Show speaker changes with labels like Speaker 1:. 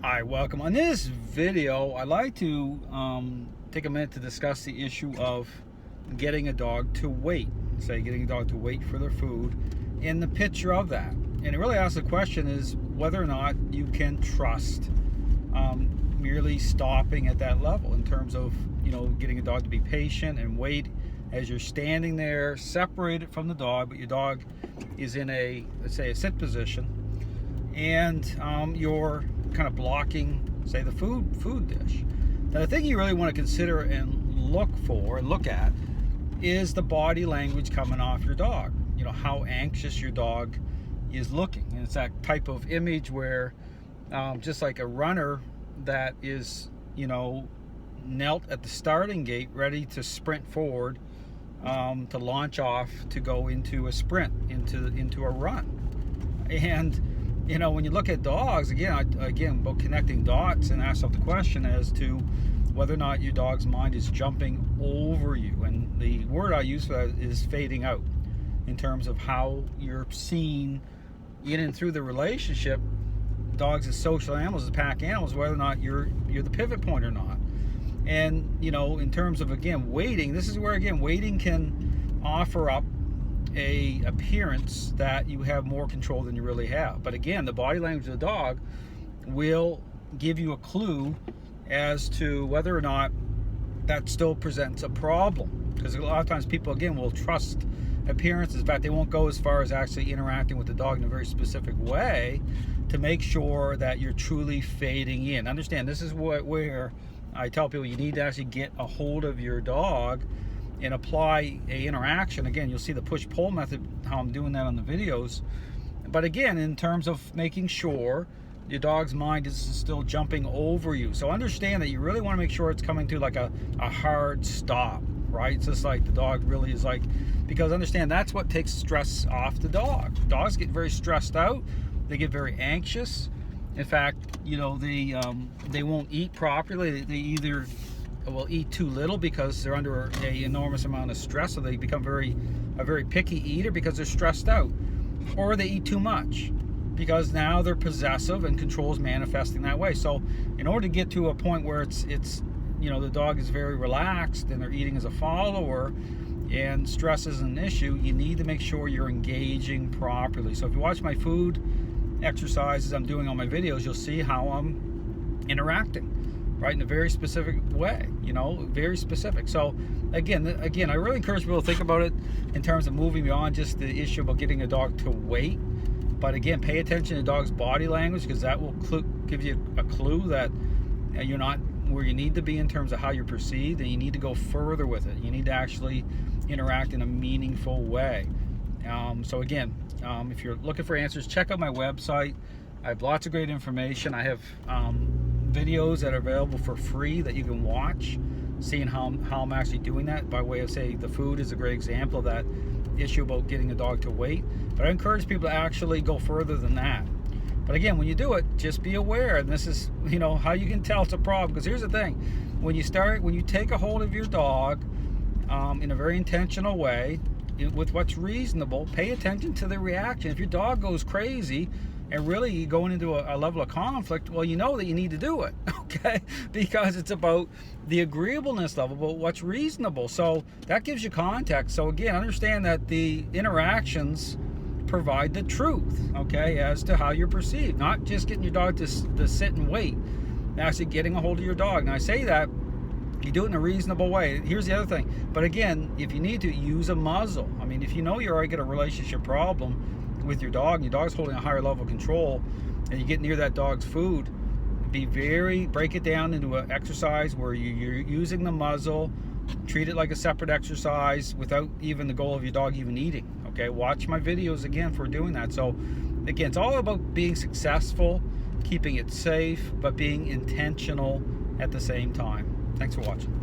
Speaker 1: Hi, welcome. On this video, I'd like to take a minute to discuss the issue of getting a dog to wait. Say, getting a dog to wait for their food, and the picture of that. And it really asks the question is whether or not you can trust merely stopping at that level in terms of, getting a dog to be patient and wait as you're standing there separated from the dog, but your dog is in a, let's say, a sit position, and you're kind of blocking, say, the food dish. Now, the thing you really want to consider and look at is the body language coming off your dog. How anxious your dog is looking, and it's that type of image where just like a runner that is knelt at the starting gate ready to sprint forward, to launch off to go into a sprint, into a run. And when you look at dogs, again, about connecting dots, and ask yourself the question as to whether or not your dog's mind is jumping over you. And the word I use for that is fading out, in terms of how you're seen in and through the relationship. Dogs as social animals, as pack animals, whether or not you're the pivot point or not. And in terms of, again, waiting, this is where, again, waiting can offer up a appearance that you have more control than you really have. But again, the body language of the dog will give you a clue as to whether or not that still presents a problem, because a lot of times people, again, will trust appearances. In fact, they won't go as far as actually interacting with the dog in a very specific way to make sure that you're truly fading in. Understand, this is where I tell people you need to actually get a hold of your dog and apply a interaction. Again, you'll see the push-pull method, how I'm doing that on the videos. But again, in terms of making sure your dog's mind is still jumping over you. So understand that you really want to make sure it's coming to like a hard stop, right? It's just like the dog really is like, because understand that's what takes stress off the dog. Dogs get very stressed out. They get very anxious. In fact, they won't eat properly. They either will eat too little because they're under an enormous amount of stress, so they become a very picky eater because they're stressed out, or they eat too much because now they're possessive and control is manifesting that way. So in order to get to a point where it's the dog is very relaxed and they're eating as a follower and stress isn't an issue, you need to make sure you're engaging properly. So if you watch my food exercises I'm doing on my videos, you'll see how I'm interacting, right, in a very specific way, very specific. So again, I really encourage people to think about it in terms of moving beyond just the issue about getting a dog to wait. But again, pay attention to the dog's body language, because that will give you a clue that you're not where you need to be in terms of how you're perceived, and you need to go further with it. You need to actually interact in a meaningful way. So again, if you're looking for answers, check out my website. I have lots of great information. I have videos that are available for free that you can watch, seeing how I'm actually doing that. By way of, say, the food is a great example of that issue about getting a dog to wait. But I encourage people to actually go further than that. But again, when you do it, just be aware, and this is how you can tell it's a problem. Because here's the thing: when you take a hold of your dog in a very intentional way, with what's reasonable, pay attention to the reaction. If your dog goes crazy and really going into a level of conflict, well, you know that you need to do it, okay? Because it's about the agreeableness level, but what's reasonable. So that gives you context. So again, understand that the interactions provide the truth, okay, as to how you're perceived. Not just getting your dog to sit and wait, actually getting a hold of your dog. Now, I say that you do it in a reasonable way. Here's the other thing. But again, if you need to, use a muzzle. I mean, if you know you already get a relationship problem with your dog, and your dog's holding a higher level of control, and you get near that dog's food, break it down into an exercise where you're using the muzzle. Treat it like a separate exercise without even the goal of your dog even eating. Okay, watch my videos again for doing that. So again, it's all about being successful, keeping it safe, but being intentional at the same time. Thanks for watching.